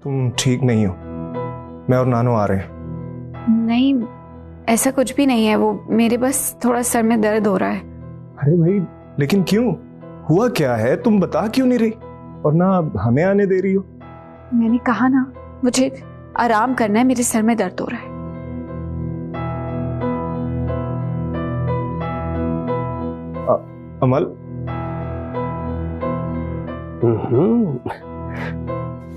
तुम ठीक नहीं हो, मैं और नानो आ रहे हैं। नहीं, ऐसा कुछ भी नहीं है, वो मेरे बस थोड़ा सर में दर्द हो रहा है। अरे भाई, लेकिन क्यों? हुआ क्या है? तुम बता क्यों नहीं रही और ना हमें आने दे रही हो? मैंने कहा ना, मुझे आराम करना है, मेरे सर में दर्द हो रहा है। अमल,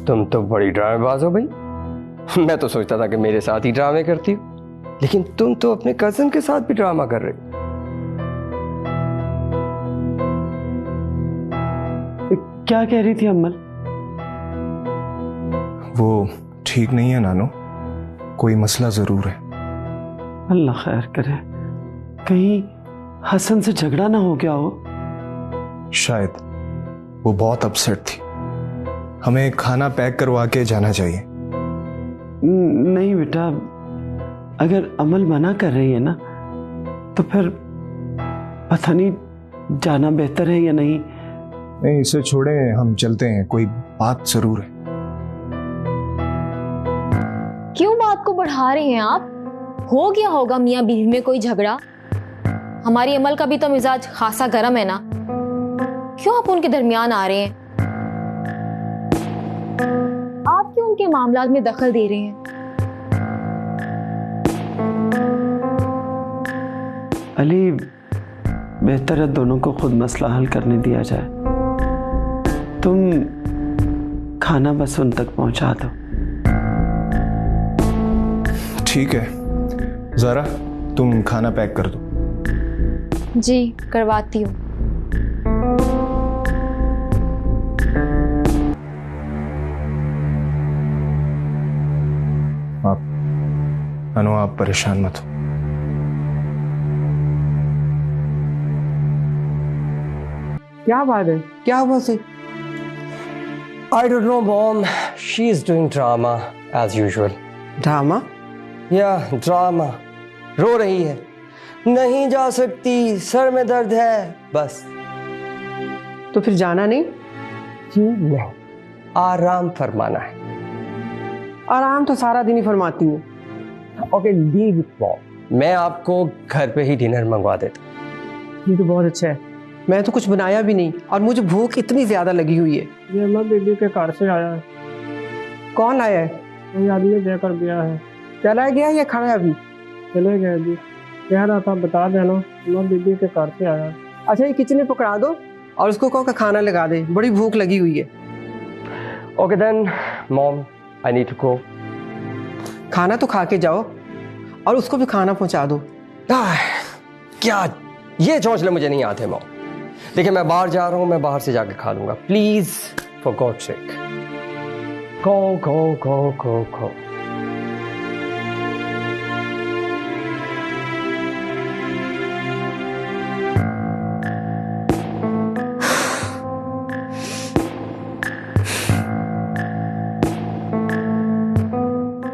तुम तो बड़ी ड्रामेबाज हो भाई। मैं तो सोचता था कि मेरे साथ ही ड्रामे करती हो, लेकिन तुम तो अपने कजन के साथ भी ड्रामा कर रही हो। क्या कह रही थी अम्मल? वो ठीक नहीं है नानो, कोई मसला जरूर है। अल्लाह खैर करे, कहीं हसन से झगड़ा ना हो गया हो। शायद वो बहुत अपसेट थी, हमें खाना पैक करवा के जाना चाहिए। नहीं बेटा, अगर अमल मना कर रही है ना तो फिर पता नहीं जाना बेहतर है या नहीं। नहीं, इसे छोड़ें, हम चलते हैं, कोई बात जरूर है। क्यों बात को बढ़ा रहे हैं आप? हो गया होगा मियाँ बीवी में कोई झगड़ा। हमारी अमल का भी तो मिजाज खासा गर्म है ना, क्यों आप उनके दरमियान आ रहे हैं? आप क्यों उनके मामलात में दखल दे रहे हैं? अली, बेहतर है दोनों को खुद मसला हल करने दिया जाए। तुम खाना बस उन तक पहुंचा दो। ठीक है ज़रा, तुम खाना पैक कर दो। जी, करवाती हूँ। आप परेशान मत हो। क्या बात है? क्या हुआ सी? I don't know, Mom. She is doing drama as usual. Drama? Yeah, drama. रो रही है, नहीं जा सकती, सर में दर्द है, बस। तो फिर जाना नहीं? जी नहीं, आराम फरमाना है। आराम तो सारा दिन ही फरमाती हूँ। Okay, leave it mom. मैं आपको घर पे ही डिनर मंगवा देता। ये तो बहुत अच्छा है। मैं तो कुछ बनाया भी नहीं और मुझे भूख इतनी ज्यादा लगी हुई है। ये मैं बीबी के घर से आया है। कौन आया है? कोई आदमी देकर गया है। चला गया या खड़ा है अभी? चले गए जी, कह रहा था बता देना, मैं बीबी के घर से आया। अच्छा, ये किचन में पकड़ा दो और उसको कहो कि खाना लगा दे, बड़ी भूख लगी हुई है। Okay then mom, I need to go. खाना तो खा के जाओ और उसको भी खाना पहुंचा दो। क्या ये चौंचले मुझे नहीं आते मॉम। देखिए, मैं बाहर जा रहा हूँ, मैं बाहर से जाके खा लूंगा, प्लीज फॉर गॉड सेक। गो गो गो गो गो।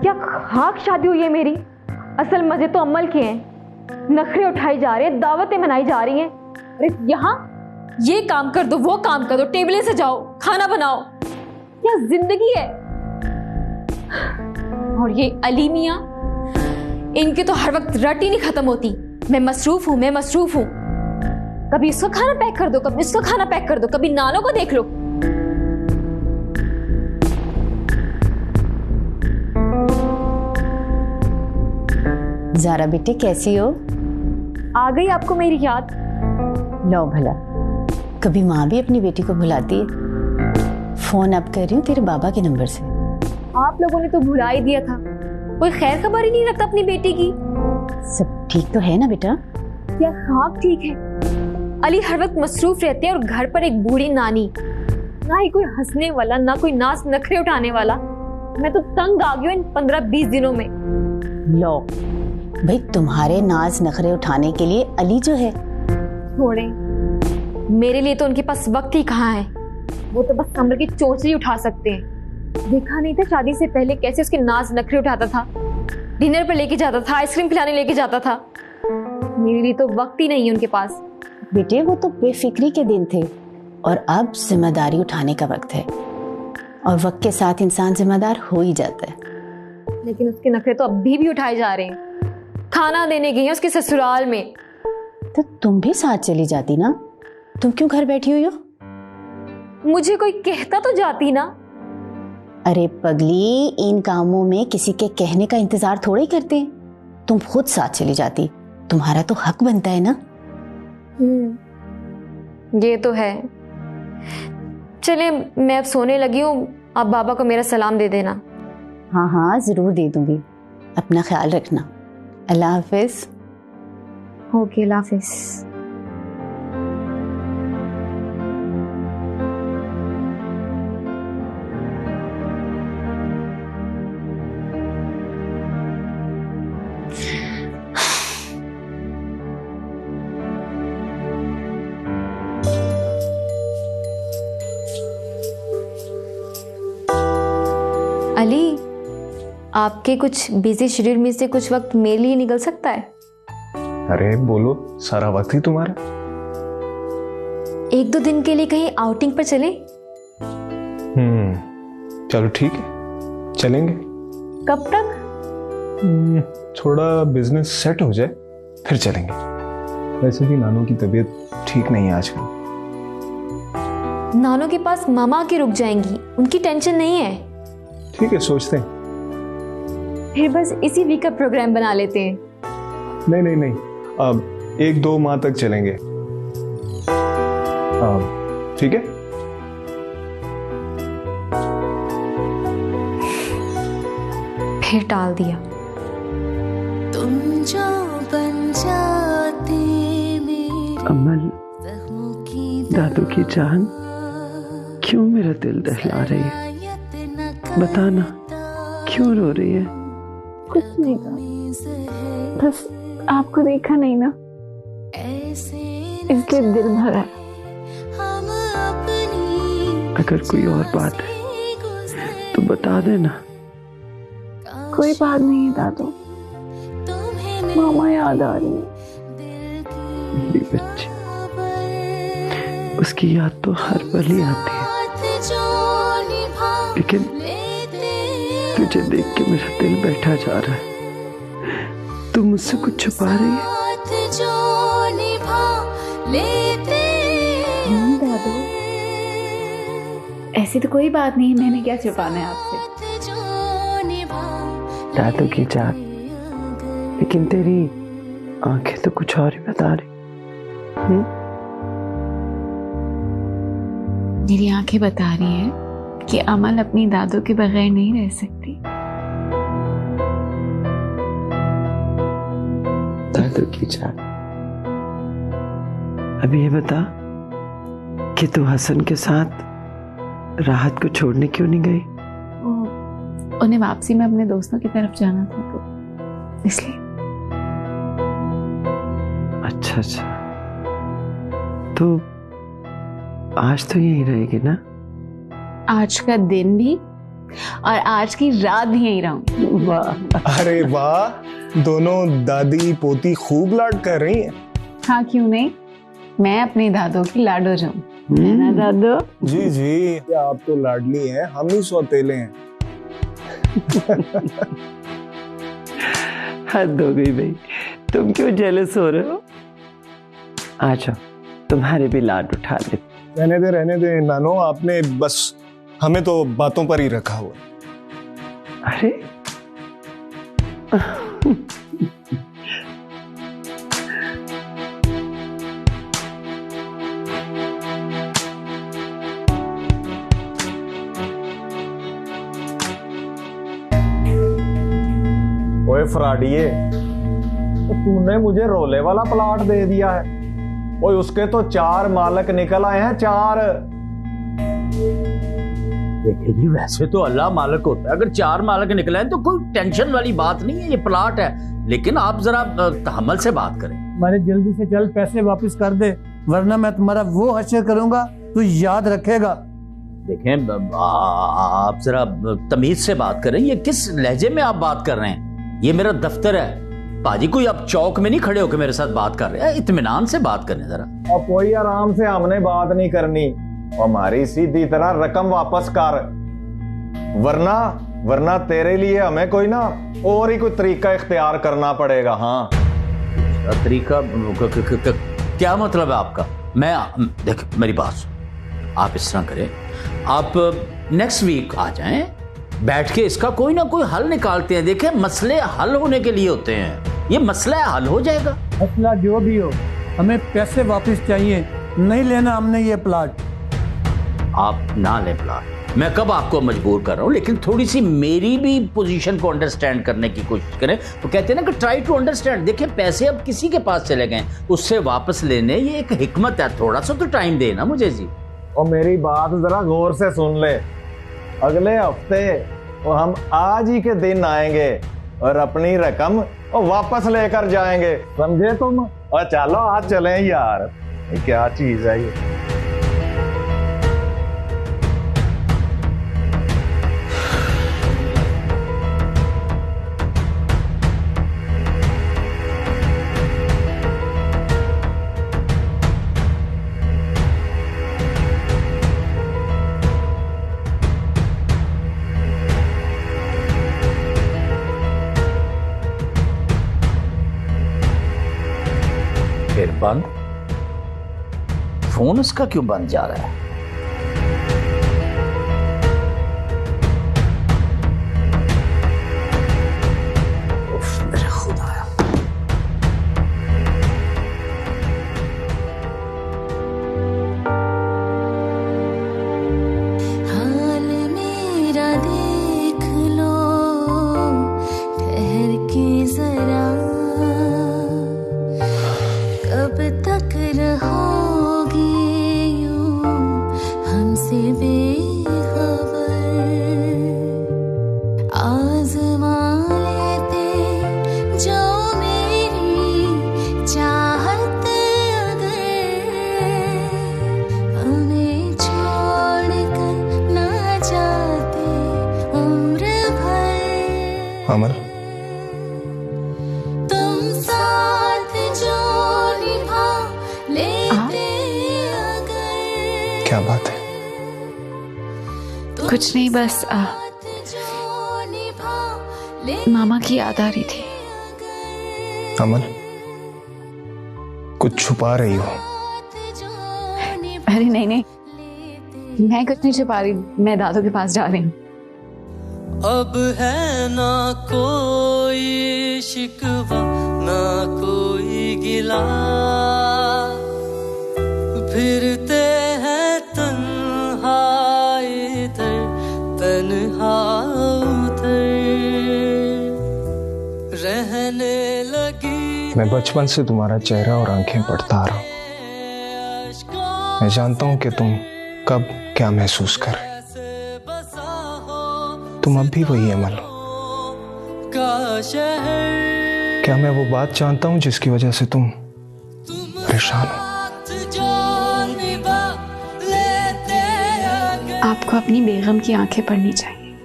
क्या खाक शादी हुई है मेरी? असल मजे तो अमल के हैं, नखरे उठाई जा रहे हैं, दावतें मनाई जा रही हैं। अरे यहाँ ये काम कर दो, वो काम कर दो, टेबलें सजाओ, खाना बनाओ, क्या जिंदगी है? और ये अली मियाँ, इनकी तो हर वक्त रट ही नहीं खत्म होती। मैं मसरूफ हूँ, मैं मसरूफ हूँ। कभी इसका खाना पैक कर दो, कभी इसका खाना पैक कर दो, कभी नानों को देख लो। ज़ारा बेटी कैसी हो? आ गई आपको मेरी याद? लो भला, कभी माँ भी अपनी बेटी को भुलाती है। फोन अब कर रही हूँ तेरे बाबा के नंबर से। आप लोगों ने तो भुला ही दिया था, कोई खैर खबर ही नहीं रखता अपनी बेटी की। सब ठीक तो है ना बेटा? क्या खाक ठीक है? अली हर वक्त मसरूफ रहते हैं और घर पर एक बूढ़ी नानी, ना ही कोई हंसने वाला, ना कोई नाच नखरे उठाने वाला। मैं तो तंग आ गई हूँ इन 15-20 दिनों में। लो भाई, तुम्हारे नाज नखरे उठाने के लिए अली जो है। छोड़े, मेरे लिए तो उनके पास वक्त ही कहाँ है। वो तो बस कमर की चोंचली उठा सकते हैं। देखा नहीं था शादी से पहले कैसे उसके नाज नखरे उठाता था, डिनर पर लेके जाता था, आइसक्रीम खिलाने लेके जाता था। मेरे लिए तो वक्त ही नहीं है उनके पास। बेटे, वो तो बेफिक्री के दिन थे और अब जिम्मेदारी उठाने का वक्त है। और वक्त के साथ इंसान जिम्मेदार हो ही जाता है। लेकिन उसके नखरे तो अभी भी उठाए जा रहे हैं। खाना देने गई है उसके ससुराल में। तो तुम भी साथ चली जाती ना, तुम क्यों घर बैठी हुई हो? मुझे कोई कहता तो जाती ना। अरे पगली, इन कामों में किसी के कहने का इंतजार थोड़ा ही करते हैं। तुम खुद साथ चली जाती, तुम्हारा तो हक बनता है ना। ये तो है। चले, मैं अब सोने लगी हूँ, आप बाबा को मेरा सलाम दे देना। हाँ हाँ जरूर दे दूंगी। अपना ख्याल रखना। अल्लाह हाफिज। ओके, अल्लाह हाफिज। अली, आपके कुछ बिजी शेड्यूल में से कुछ वक्त मेरे लिए निकल सकता है? अरे बोलो, सारा वक्त ही तुम्हारा। 1-2 दिन के लिए कहीं आउटिंग पर चले? चलो ठीक है, चलेंगे। कब तक? थोड़ा बिजनेस सेट हो जाए फिर चलेंगे। वैसे भी नानू की तबीयत ठीक नहीं है आजकल। नानू के पास मामा आके रुक जाएंगी, उनकी टेंशन नहीं है। ठीक है, सोचते हैं। फिर बस इसी वीक का प्रोग्राम बना लेते हैं। नहीं, अब 1-2 माह तक चलेंगे। ठीक है। फिर टाल दिया। तुम जो बन जाते अमल, दादू की जान, क्यों मेरा दिल दहला रही है? बताना, क्यों रो रही है? कुछ नहीं कहा, बस आपको देखा नहीं ना, इसलिए दिल भरा है। अगर कोई और बात है तो बता देना। कोई बात नहीं है दादू, मामा याद आ रही है। मेरी बच्ची, उसकी याद तो हर पल ही आती है, लेकिन तुझे देख के मेरा दिल बैठा जा रहा है। तू मुझसे कुछ छुपा रही है? दादू, ऐसी तो कोई बात नहीं, मैंने क्या छुपाना है आपसे। दादू की जान, लेकिन तेरी आंखें तो कुछ और ही बता रही। मेरी आंखें बता रही हैं कि अमल अपनी दादू के बगैर नहीं रह सकती। दादू की जान, अब ये बता कि तू हसन के साथ राहत को छोड़ने क्यों नहीं गई? उन्हें वापसी में अपने दोस्तों की तरफ जाना था, तो इसलिए। अच्छा, तो आज तो यहीं रहेगी ना? आज का दिन भी और आज की रात भी यहीं रहूंगी। वाह, अरे वाह, दोनों दादी पोती खूब लाड कर रही हैं। हाँ, क्यों नहीं, मैं अपनी दादू की लाडो जाऊं, है ना दादू? जी जी, आप तो लाडली हैं, हम ही सौतेले हैं। हद हो गई भाई, तुम क्यों जेलस हो रहे हो? अच्छा, तुम्हारे भी लाड उठा ले। रहने दे नानो, आपने बस हमें तो बातों पर ही रखा हुआ। अरे ओए फ्राडिये, तो तूने मुझे रोले वाला प्लाट दे दिया है। ओए उसके तो 4 मालक निकल आए हैं, 4। देखिए जी, वैसे तो अल्लाह मालिक होता है, अगर 4 मालिक निकले हैं तो कोई टेंशन वाली बात नहीं है, ये प्लाट है। लेकिन आप जरा तहम्मुल से बात करें। मैंने जल्दी से जल्द पैसे वापस कर दे, वरना मैं तुम्हारा वो हश्र करूंगा तो याद रखेगा। देखें, आप जरा तमीज से बात करें। ये किस लहजे में आप बात कर रहे हैं? ये मेरा दफ्तर है पाजी, कोई आप चौक में नहीं खड़े होकर मेरे साथ बात कर रहे हैं। इत्मीनान से बात करें जरा। और कोई आराम से हमने बात नहीं करनी, हमारी सीधी तरह रकम वापस कर। वरना वरना तेरे लिए हमें कोई ना और ही कोई तरीका इख्तियार करना पड़ेगा। हाँ तरीका क्या मतलब है आपका? मैं देख मेरी बात सुन, आप इस तरह करें, आप नेक्स्ट वीक आ जाएं, बैठ के इसका कोई ना कोई हल निकालते हैं। देखें मसले हल होने के लिए होते हैं, ये मसला हल हो जाएगा। मसला जो भी हो, हमें पैसे वापस चाहिए, नहीं लेना हमने ये प्लाट। आप ना लें प्लाट, मैं कब आपको मजबूर कर रहा हूं, लेकिन थोड़ी सी मेरी भी पोजीशन को अंडरस्टैंड करने की कोशिश करें। तो कहते हैं ना कि ट्राई टू अंडरस्टैंड। देखिए पैसे अब किसी के पास चले गए, उससे वापस लेने ये एक हिकमत है, थोड़ा सा तो टाइम देना मुझे जी। और मेरी बात जरा गौर से सुन ले, अगले हफ्ते और हम आज ही के दिन आएंगे और अपनी रकम और वापस लेकर जाएंगे, समझे तुम? और चलो आज चलें यार, क्या चीज है ये। फिर बंद, फोन उसका क्यों बंद जा रहा है? उफ, मेरे खुदाया। हाल मेरा देख लो, ठहर के जरा, कब तक रहोगे यूं हमसे बेखबर? आज़मा लेते जो मेरी चाहत, अगर हमें छोड़ कर ना जाते उम्र भर। अमल, तुम साथ जो निभा लेते अगर, क्या बात है? कुछ नहीं, बस जो निभा ले मामा की याद आ रही थी। अमल, कुछ छुपा रही हो? अरे नहीं नहीं, मैं कुछ नहीं छुपा रही, मैं दादू के पास जा रही हूँ। अब है ना कोई शिकवा ना कोई गिला, फिरते हैं तन्हा इधर तन्हा उधर, रहने लगी। मैं बचपन से तुम्हारा चेहरा और आंखें पढ़ता आ रहा हूं। मैं जानता हूं कि तुम कब क्या महसूस कर रहे। तुम अब भी वही अमल हो। क्या मैं वो बात जानता हूं जिसकी वजह से तुम परेशान हो? आपको अपनी बेगम की आंखें पढ़नी चाहिए।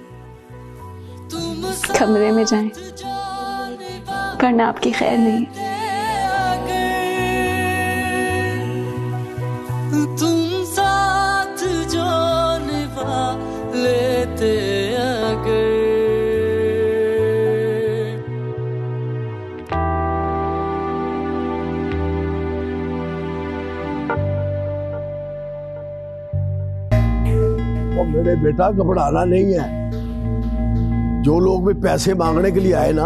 कमरे में जाएं, वरना आपकी खैर नहीं है। तुम साथ जो निभा लेते अगर। मेरे बेटा घबराना नहीं है। जो लोग भी पैसे मांगने के लिए आए ना,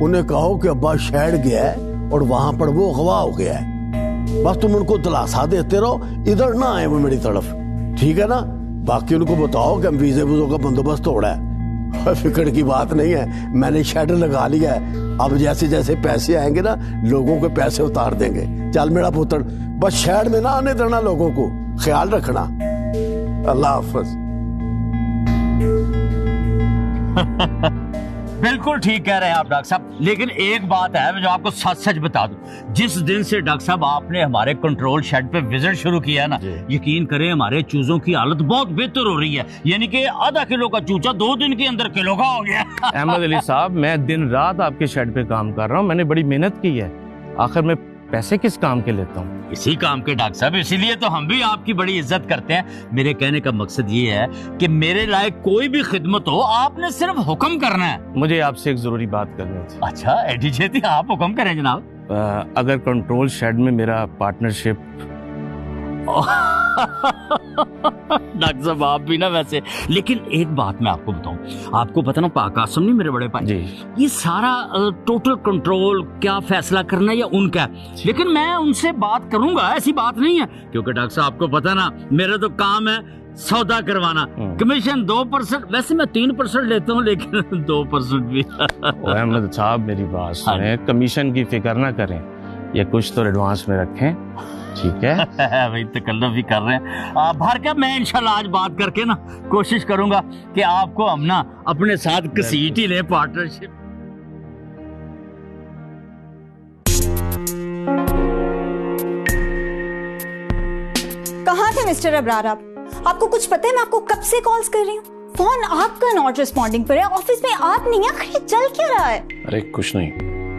उन्हें कहो कि अब्बा शहर गया है और वहां पर वो अगवा हो गया है। बस तुम उनको दिलासा देते रहो, इधर ना आए वो मेरी तरफ, ठीक है ना? बाकी उनको बताओ कि हम वीजे वूजों का बंदोबस्त हो रहा है। फिक्र की बात नहीं है, मैंने शेड लगा लिया है। अब जैसे जैसे पैसे आएंगे ना, लोगों के पैसे उतार देंगे। चल मेरा पुत्र, बस शहर में ना आने देना लोगों को, ख्याल रखना। अल्लाह हाफिज। बिल्कुल ठीक कह रहे हैं आप डॉक्टर साहब, लेकिन एक बात है मैं जो आपको सच सच बता दूं, जिस दिन से डॉक्टर साहब आपने हमारे कंट्रोल शेड पे विजिट शुरू किया ना, यकीन करें हमारे चूजों की हालत बहुत बेहतर हो रही है। यानी कि आधा किलो का चूचा 2 दिन के अंदर किलो का हो गया। अहमद अली साहब, मैं दिन रात आपके शेड पे काम कर रहा हूँ, मैंने बड़ी मेहनत की है। आखिर में पैसे किस काम के लेता हूँ? इसी काम के डॉक्टर साहब, इसीलिए तो हम भी आपकी बड़ी इज्जत करते हैं। मेरे कहने का मकसद ये है कि मेरे लायक कोई भी खिदमत हो, आपने सिर्फ हुक्म करना है। मुझे आपसे एक जरूरी बात करनी थी। अच्छा एडीजे थी, आप हुक्म करें जनाब। अगर कंट्रोल शेड में मेरा पार्टनरशिप डॉक्टर साहब आप भी ना वैसे, लेकिन एक बात मैं आपको बताऊं, आपको पता ना पाक आसम नहीं मेरे बड़े भाई जी, ये सारा टोटल कंट्रोल क्या फैसला करना या उनका, लेकिन मैं उनसे बात करूंगा, ऐसी बात नहीं है, क्योंकि डॉक्टर साहब आपको पता ना मेरा तो काम है सौदा करवाना। कमीशन 2%, वैसे मैं 3% लेता हूँ, लेकिन 2% भी। अहमद साहब मेरी बात सुने, कमीशन की फिक्र ना करें, ये कुछ तो एडवांस में रखें, ठीक है? भाई तकल्लुफ भी कर रहे हैं। भार्गव, मैं इंशाल्लाह आज बात करके ना कोशिश करूंगा कि आपको हम ना अपने साथ घसीट ही लें पार्टनरशिप। कहाँ थे मिस्टर अब्रार आप? आपको कुछ पता है मैं आपको कब से कॉल्स कर रही हूँ? फोन आपका नॉट रिस्पॉन्डिंग पर है, ऑफिस में आप नहीं है, आखिर चल क्या रहा है? अरे कुछ नहीं,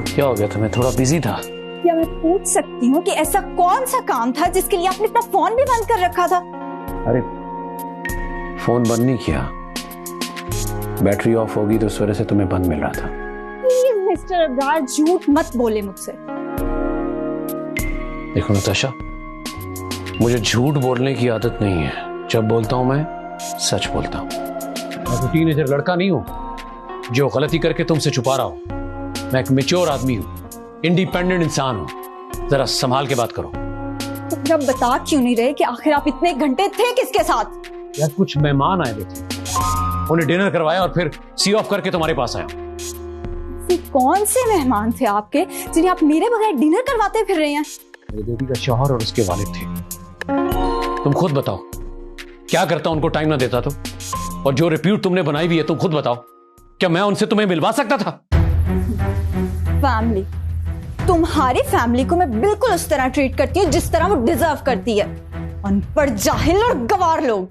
क्या हो गया था? मैं थोड़ा बिजी था। क्या मैं पूछ सकती हूँ कि ऐसा कौन सा काम था जिसके लिए आपने अपना फोन भी बंद कर रखा था? अरे फोन बंद नहीं किया, बैटरी ऑफ होगी तो उस वजह से तुम्हें बंद मिल रहा था। प्लीज मिस्टर अब्रार झूठ मत बोले मुझसे। देखो नताशा, मुझे झूठ बोलने की आदत नहीं है, जब बोलता हूं मैं सच बोलता हूं। मैं कोई टीनेजर लड़का नहीं हूं जो गलती करके तुमसे छुपा रहा हूं। मैं एक मैच्योर आदमी हूं, इंडिपेंडेंट इंसान हूं, जरा संभाल के बात करो। तो फिर आप बता क्यों नहीं रहे कि आखिर आप इतने घंटे थे किसके साथ? यार कुछ मेहमान आए थे, उन्हें डिनर करवाया और फिर सी ऑफ करके तुम्हारे पास आया। कौन से मेहमान थे आपके जिन्हें आप मेरे बगैर डिनर करवाते फिर रहे हैं? मेरी बेटी का शौहर और उसके वालिद थे। तुम खुद बताओ क्या करता, उनको टाइम ना देता तो? और जो रिप्यूट तुमने बनाई हुई है, तुम खुद बताओ, क्या मैं उनसे तुम्हें मिलवा सकता था? फैमिली, तुम्हारी फैमिली को मैं बिल्कुल उस तरह ट्रीट करती हूँ जिस तरह वो डिजर्व करती है। अनपढ़, जाहिल और गवार लोग।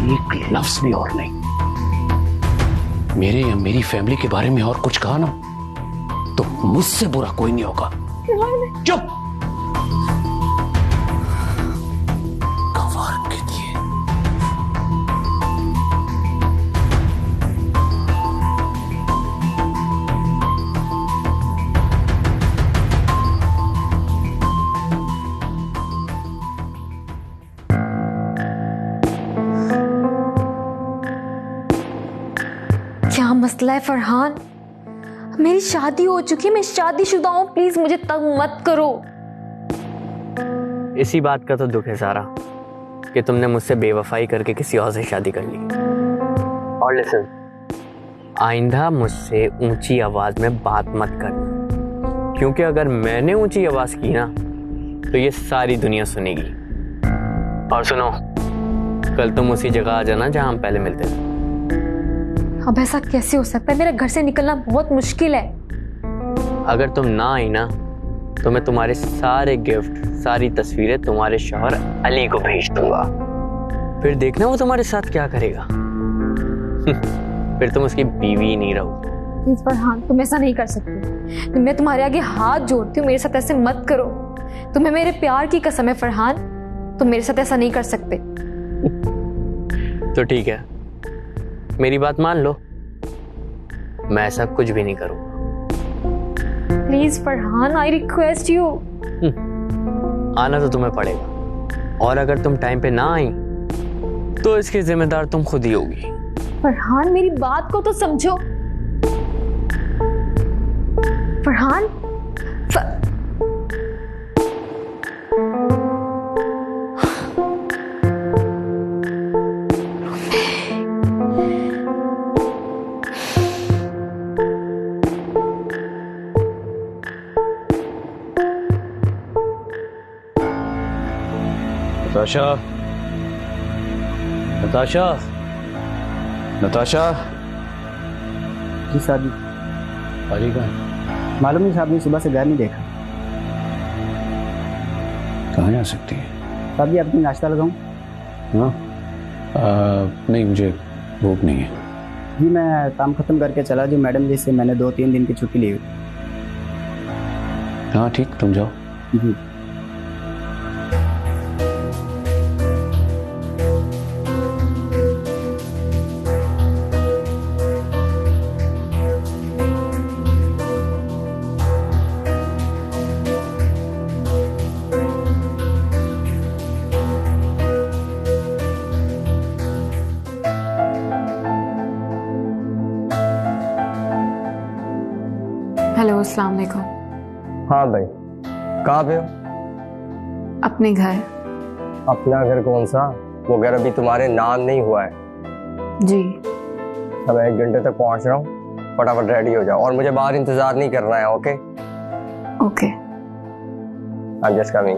एक लफ्ज भी और नहीं। मेरे या मेरी फैमिली के बारे में और कुछ कहा ना तो मुझसे बुरा कोई नहीं होगा। चुप। गवार के दिए। क्या मसला है फरहान? मेरी शादी हो चुकी है, मैं शादीशुदा हूँ, प्लीज मुझे तंग मत करो। इसी बात का तो दुख है सारा कि तुमने मुझसे बेवफाई करके किसी और से शादी कर ली। और लिसन, आइंदा मुझसे ऊंची आवाज में बात मत करना, क्योंकि अगर मैंने ऊंची आवाज की ना तो ये सारी दुनिया सुनेगी। और सुनो, कल तुम उसी जगह आ जाना जहां हम पहले मिलते थे। अब ऐसा कैसे हो सकता है? मेरे घर से निकलना बहुत मुश्किल है। अगर तुम ना आई ना तो मैं तुम्हारे सारे गिफ्ट, सारी तस्वीरें तुम्हारे शौहर अली को भेज दूंगा। फिर देखना वो तुम्हारे साथ क्या करेगा। फिर तुम उसकी बीवी नहीं रहोगी। प्लीज फरहान, तुम ऐसा नहीं कर सकते। मैं तुम्हारे आगे हाथ जोड़ती हूँ, मेरे साथ ऐसे मत करो। तुम्हें मेरे प्यार की कसम है फरहान, तुम मेरे साथ ऐसा नहीं कर सकते। तो ठीक है, मेरी बात मान लो, मैं ऐसा कुछ भी नहीं करूंगा। Please Farhan, I request you. आना तो तुम्हें पड़ेगा, और अगर तुम टाइम पे ना आई तो इसकी जिम्मेदार तुम खुद ही होगी। फरहान, मेरी बात को तो समझो। फरहान, नताशा, नताशा, नताशा। जी साहब जी। अली कहाँ है? मालूम नहीं साहब, ने सुबह से घर नहीं देखा। कहाँ जा सकती है? साहब जी, आपकी नाश्ता लगाऊं? हाँ, नहीं मुझे भूख नहीं है। जी मैं काम खत्म करके चला, जो मैडम जी से मैंने 2-3 दिन की छुट्टी ली हुई। हाँ ठीक, तुम जाओ। जी। हेलो, अस्सलाम वालेकुम। हाँ भाई, कहाँ पे हो? अपने घर। अपना घर कौन सा? वो घर अभी तुम्हारे नाम नहीं हुआ है। जी। अब 1 घंटे तक पहुंच रहा हूँ, फटाफट रेडी हो जाओ और मुझे बाहर इंतजार नहीं करना है। Okay okay. I am just coming.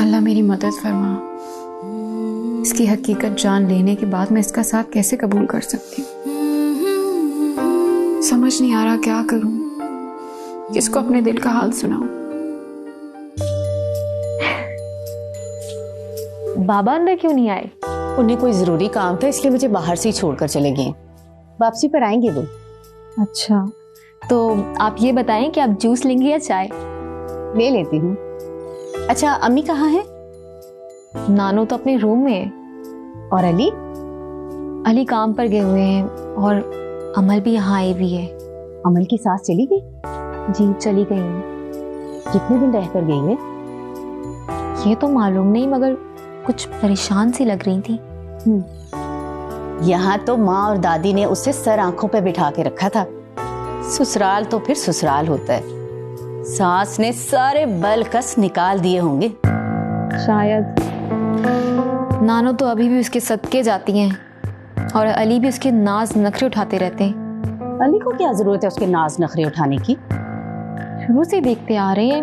Allah मेरी मदद फरमा। इसकी हकीकत जान लेने के बाद मैं इसका साथ कैसे कबूल कर सकती हूँ? समझ नहीं आ रहा क्या करूं, किसको अपने दिल का हाल सुनाऊं। बाबा अंदर क्यों नहीं आए? उन्हें कोई जरूरी काम था, इसलिए मुझे बाहर से ही छोड़कर चले गए। वापसी पर आएंगे वो। अच्छा, तो आप ये बताएं कि आप जूस लेंगे या चाय? ले लेती हूँ। अच्छा, अम्मी कहाँ है? नानो तो अपने रूम में है। और अली? अली काम पर गए हुए हैं और अमल भी यहाँ आई हुई है। अमल की सास चली गई? जी चली गई है। कितने दिन रहकर गई है? ये तो मालूम नहीं, मगर कुछ परेशान सी लग रही थी। यहाँ तो माँ और दादी ने उसे सर आंखों पे बिठा के रखा था। ससुराल तो फिर ससुराल होता है। सास ने सारे बल कस निकाल दिए होंगे शायद। नानो तो अभी भी उसके सदके जाती हैं और अली भी उसके नाज नखरे उठाते रहते हैं। अली को क्या जरूरत है उसके नाज नखरे उठाने की? शुरू से देखते आ रहे हैं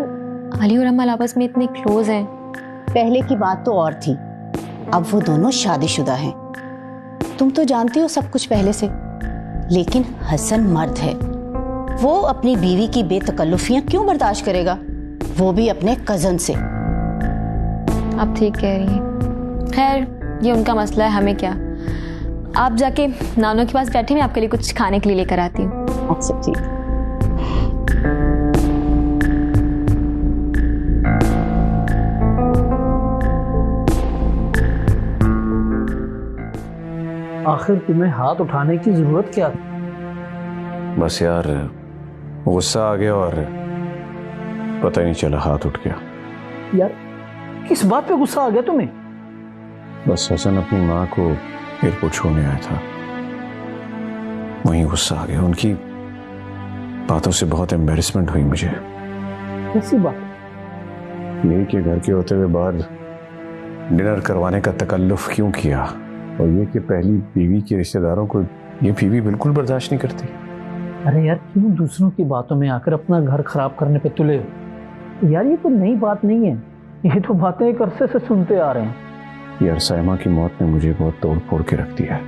अली और अमल आपस में इतने क्लोज हैं। पहले की बात तो और थी, अब वो दोनों शादीशुदा हैं। तुम तो जानती हो सब कुछ पहले से। लेकिन हसन मर्द है, वो अपनी बीवी की बेतकल्लुफियां क्यों बर्दाश्त करेगा, वो भी अपने कजन से। आप ठीक कह रही हैं। खैर, ये उनका मसला है, हमें क्या। आप जाके नानो के पास बैठे, मैं आपके लिए कुछ खाने के लिए लेकर आती हूँ। अच्छा ठीक। आखिर तुम्हें हाथ उठाने की जरूरत क्या थी? बस यार, गुस्सा आ गया और पता ही नहीं चला हाथ उठ गया। यार किस बात पे गुस्सा आ गया तुम्हें? बस हसन अपनी माँ को एयरपोर्ट छोड़ने आया था, वहीं गुस्सा आ गया। उनकी बातों से बहुत एम्बेरसमेंट हुई मुझे। कैसी बात? यही कि घर के होते हुए बाहर डिनर करवाने का तकल्लुफ क्यों किया, और ये कि पहली बीवी के रिश्तेदारों को ये बीवी बिल्कुल बर्दाश्त नहीं करती। अरे यार, क्यों दूसरों की बातों में आकर अपना घर खराब करने पे तुले हो? यार ये तो नई बात नहीं है, ये तो बातें एक अरसे से सुनते आ रहे हैं। यार साइमा की मौत ने मुझे बहुत तोड़ फोड़ के रख दिया है।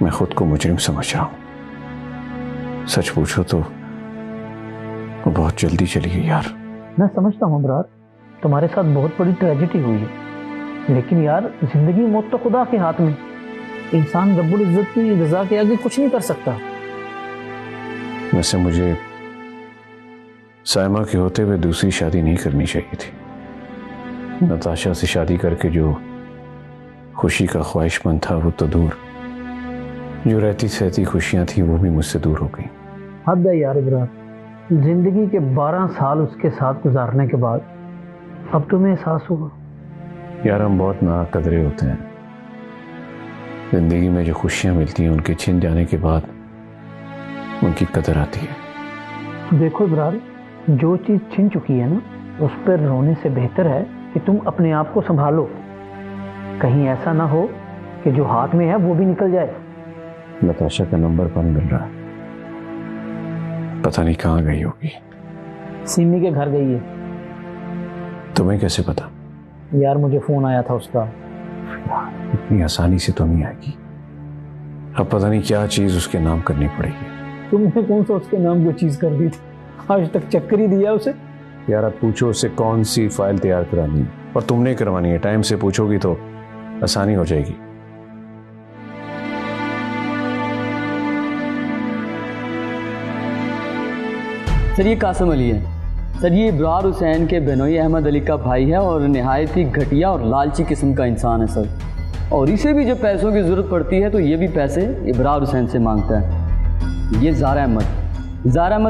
मैं खुद को मुजरिम समझ रहा हूँ। सच पूछो तो वो बहुत जल्दी चली गई यार। मैं समझता हूँ अबरार, तुम्हारे साथ बहुत बड़ी ट्रेजेडी हुई है, लेकिन यार जिंदगी मौत तो खुदा के हाथ में। इंसान रब्बुल इज्जत की रजा के आगे कुछ नहीं कर सकता। वैसे मुझे साइमा के होते हुए दूसरी शादी नहीं करनी चाहिए थी। नताशा से शादी करके जो खुशी का ख्वाहिशमंद था वो तो दूर, जो रहती सहती खुशियां थी वो भी मुझसे दूर हो गई। हद है यार इब्रार, जिंदगी के 12 साल उसके साथ गुजारने के बाद अब तुम्हें एहसास हुआ। यार हम बहुत नाकदरे होते हैं। जिंदगी में जो खुशियां मिलती हैं उनके छिन जाने के बाद उनकी कदर आती है। देखो इब्रार, जो चीज छिन चुकी है ना, उस पर रोने से बेहतर है कि तुम अपने आप को संभालो। कहीं ऐसा ना हो कि जो हाथ में है वो भी निकल जाए। नताशा का नंबर बंद मिल रहा है, पता नहीं कहाँ गई होगी। सिमी के घर गई है। तुम्हें कैसे पता? यार मुझे फोन आया था उसका। इतनी आसानी से तो नहीं आएगी। अब पता नहीं क्या चीज उसके नाम करनी पड़ेगी। तुमने कौन सा उसके नाम जो चीज कर दी थी? आज तक चक्कर ही दिया उसे। यार आप पूछो उससे कौन सी फाइल तैयार करानी है, और तुमने करवानी है। टाइम से पूछोगी तो आसानी हो जाएगी। सर ये कासिम अली है। सर ये इब्रार हुसैन के बेनोई अहमद अली का भाई है और नहायत ही घटिया और लालची किस्म का इंसान है सर। और इसे भी जब पैसों की ज़रूरत पड़ती है तो ये भी पैसे इब्रार हुसैन से मांगता है। ये ज़ारा अहमद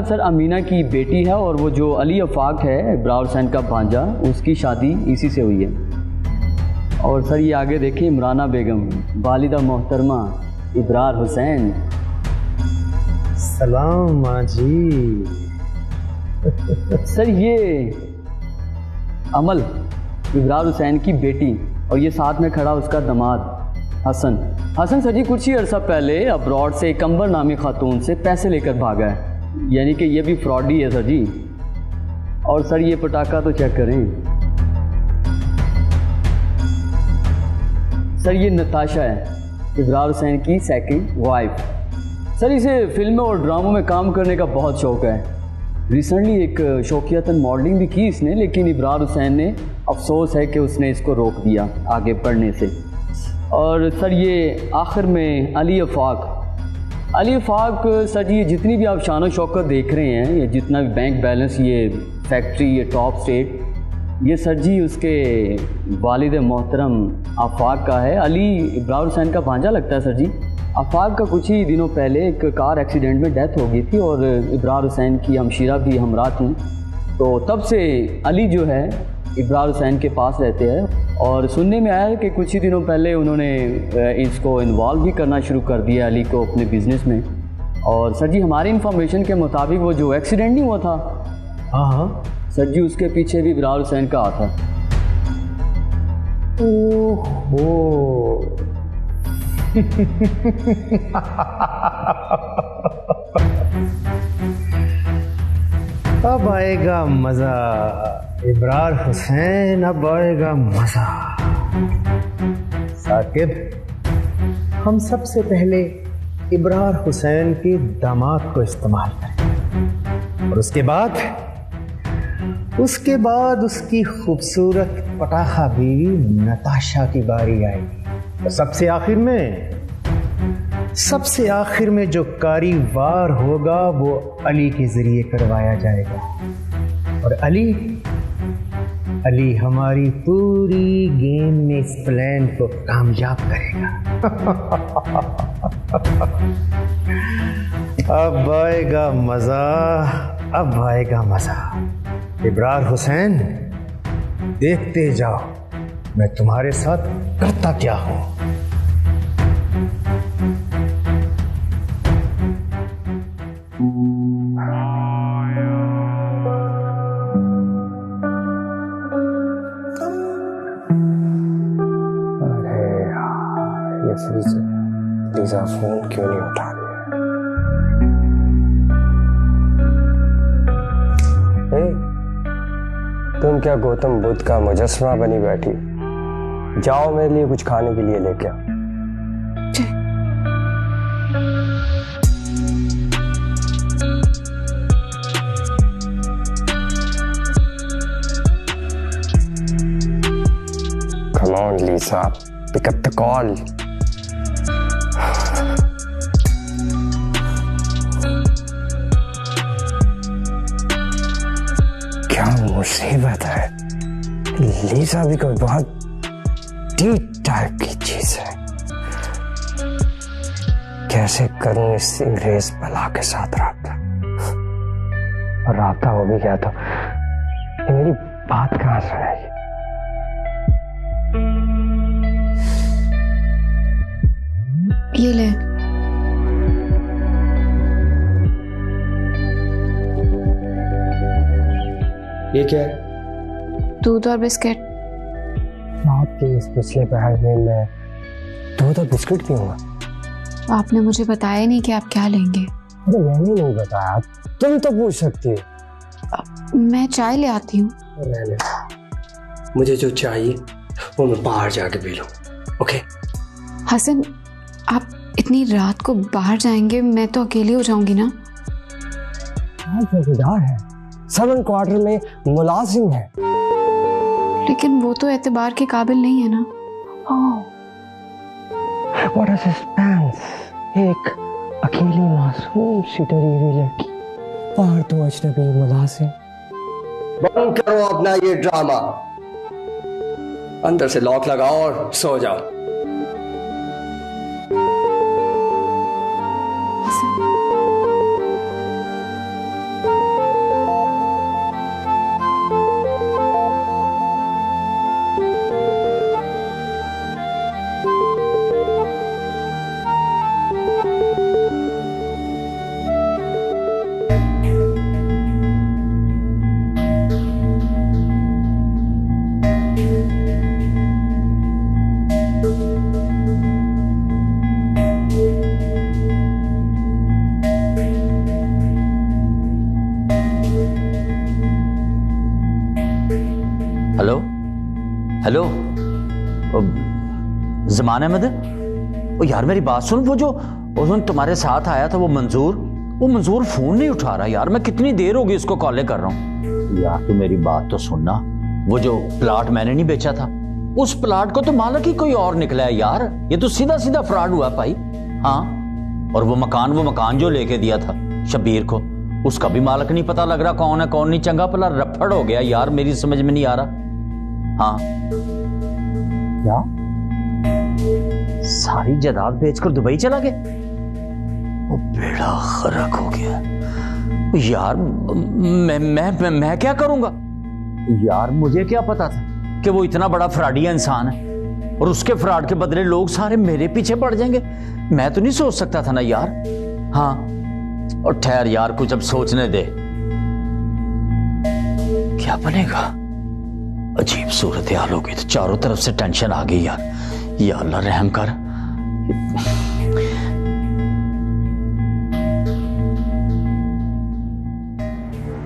सर अमीना की बेटी है, और वो जो अली अफाक है इब्रार हुसैन का भांजा, उसकी शादी इसी से हुई है। और सर ये आगे देखिए इमराना बेगम, वालिदा मोहतरमा इब्रार हुसैन। सलाम माँ जी। सर ये अमल इब्रार हुसैन की बेटी, और ये साथ में खड़ा उसका दामाद हसन सर जी कुछ ही अर्सा पहले अब्रॉड से एक अंबर नामी खातून से पैसे लेकर भागा है, यानी कि ये भी फ्रॉडी है सर जी। और सर ये पटाखा तो चेक करें। सर ये नताशा है इब्रार हुसैन की सेकंड वाइफ। सर इसे फिल्मों और ड्रामों में काम करने का बहुत शौक है। रिसेंटली एक शौकियातन मॉडलिंग भी की इसने, लेकिन इब्रार हुसैन ने अफसोस है कि उसने इसको रोक दिया आगे पढ़ने से। और सर ये आखिर में अली अफाक सर जी, ये जितनी भी आप शान शौकत देख रहे हैं, ये जितना भी बैंक बैलेंस, ये फैक्ट्री, ये टॉप स्टेट, ये सर जी उसके वालिद मोहतरम आफाक का है। अली इब्रार हुसैन का भांजा लगता है सर जी। आफाक का कुछ ही दिनों पहले एक कार एक्सीडेंट में डेथ हो गई थी, और इब्रार हुसैन की हमशीरा भी हमरा थी। तो तब से अली जो है इब्रार हुसैन के पास रहते हैं, और सुनने में आया है कि कुछ ही दिनों पहले उन्होंने इसको इन्वॉल्व भी करना शुरू कर दिया अली को अपने बिजनेस में। और सर जी हमारी इंफॉर्मेशन के मुताबिक वो जो एक्सीडेंट नहीं हुआ था, हाँ सर जी, उसके पीछे भी इब्रार हुसैन का हाथ है। ओहो अब आएगा मजा इब्रार हुसैन, अब आएगा मजा। साकिब, हम सबसे पहले इब्रार हुसैन के दामाद को इस्तेमाल करें, और उसके बाद उसकी खूबसूरत पटाखा बीवी नताशा की बारी आएगी। और सबसे आखिर में जो कारी वार होगा वो अली के जरिए करवाया जाएगा। और अली हमारी पूरी गेम में इस प्लान को कामयाब करेगा। अब आएगा मजा। इब्रार हुसैन, देखते जाओ मैं तुम्हारे साथ करता क्या हूं। लीजा फोन क्यों नहीं उठा रही? तुम क्या गौतम बुद्ध का मुजस्समा बनी बैठी? जाओ मेरे लिए कुछ खाने के लिए लेके आओ। Come on, Lisa, pick up the call. क्या मुसीबत है? लीसा भी कोई बहुत डीप टाइप की चीज है। कैसे करूं इस अंग्रेज बला के साथ राब्ता? और राब्ता हो भी गया तो ये मेरी बात कहां सुनेगी? ये ले। ये क्या है? दूध और बिस्किट। आपके इस पिछले पहर में मैं दूध और बिस्किट पीऊंगा? आपने मुझे बताया ही नहीं कि आप क्या लेंगे। अरे मैंने नहीं बताया, तुम तो पूछ सकती हो। मैं चाय ले आती हूँ। मुझे जो चाहिए वो मैं बाहर जाके पी लूं। ओके? हसन, आप इतनी रात को बाहर जाएंगे? मैं तो अकेली हो जाऊंगी ना। चौकीदार है, सर्वेंट क्वार्टर में मुलाजिम है। लेकिन वो तो एतबार के काबिल नहीं है ना। What a suspense! एक अकेली मासूम सी डरी हुई लड़की और दो अजनबी मुलाजिम। बंद करो अपना ये ड्रामा, अंदर से लॉक लगाओ और सो जाओ। हेलो हेलो, ज़मान अहमद? ओ यार मेरी बात सुन, वो जो उस दिन तुम्हारे साथ आया था वो मंजूर फोन नहीं उठा रहा यार। मैं कितनी देर होगी उसको कॉलें कर रहा हूँ। यार तू मेरी बात तो सुनना, वो जो प्लाट मैंने नहीं बेचा था, उस प्लाट को तो मालिक ही कोई और निकला है यार। ये तो सीधा सीधा फ्रॉड हुआ भाई। हाँ, और वो मकान जो लेके दिया था शब्बीर को, उसका भी मालिक नहीं पता लग रहा कौन है कौन नहीं। चंगा भला रफड़ हो गया यार, मेरी समझ में नहीं आ रहा। हाँ क्या सारी जायदाद बेचकर दुबई चला गया? वो बेड़ा गर्क हो गया यार। मैं क्या करूंगा यार? मुझे क्या पता था कि वो इतना बड़ा फ्रॉडिया इंसान है और उसके फ्रॉड के बदले लोग सारे मेरे पीछे पड़ जाएंगे। मैं तो नहीं सोच सकता था ना यार। हाँ, और ठहर यार, कुछ अब सोचने दे। क्या बनेगा? अजीब सूरत हाल हो गई, तो चारों तरफ से टेंशन आ गई यार। या अल्लाह रहम कर।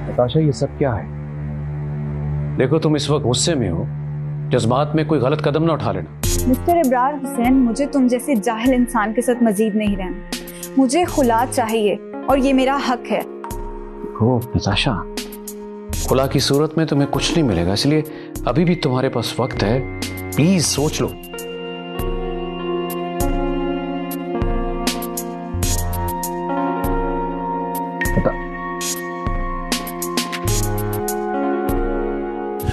नताशा, ये सब क्या है? देखो तुम इस वक्त गुस्से में हो, जज्बात में कोई गलत कदम ना उठा लेना। मिस्टर इब्रार हुसैन, मुझे तुम जैसे जाहिल इंसान के साथ मजीद नहीं रहना। मुझे खुला चाहिए और ये मेरा हक है। ओ नताशा, खुला की सूरत में तुम्हें कुछ नहीं मिलेगा, इसलिए अभी भी तुम्हारे पास वक्त है। प्लीज सोच लो।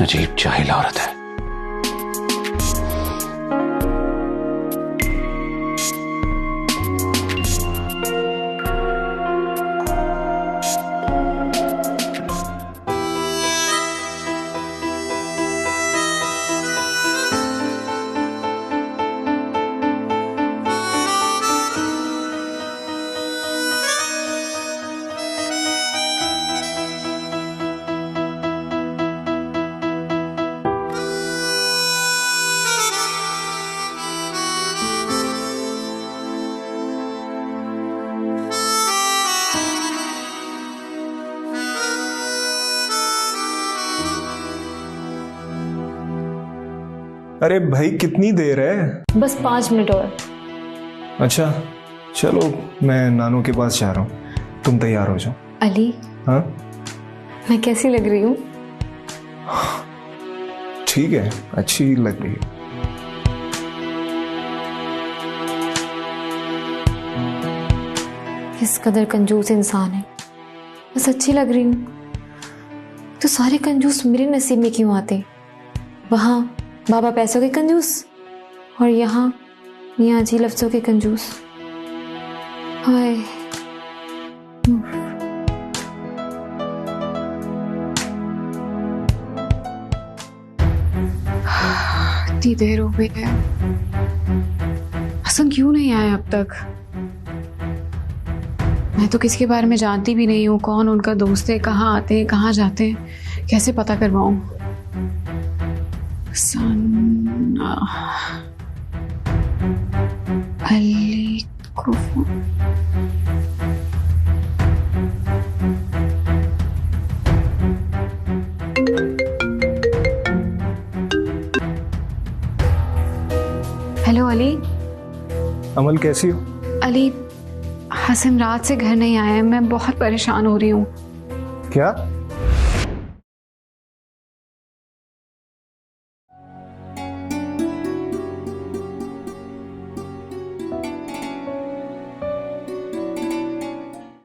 अजीब जाहिल औरत है। अरे भाई कितनी देर है? बस 5 मिनट और। अच्छा चलो, मैं नानू के पास जा रहा हूँ, तुम तैयार हो जाओ। अली, हाँ मैं कैसी लग रही हूँ? ठीक है, अच्छी लग रही है। किस कदर कंजूस इंसान है। बस अच्छी लग रही हूँ तो सारे कंजूस मेरे नसीब में क्यों आते? वहाँ बाबा पैसों के कंजूस और यहाँ मियाँ जी लफ्जों के कंजूस। हाय, इतनी देर हो गई है, हसन क्यों नहीं आया अब तक? मैं तो किसी के बारे में जानती भी नहीं हूँ, कौन उनका दोस्त है, कहाँ आते हैं, कहाँ जाते हैं, कैसे पता करवाऊं? सन्ना अली को हेलो अली। अमल कैसी हो? अली, हसन रात से घर नहीं आया है, मैं बहुत परेशान हो रही हूँ। क्या?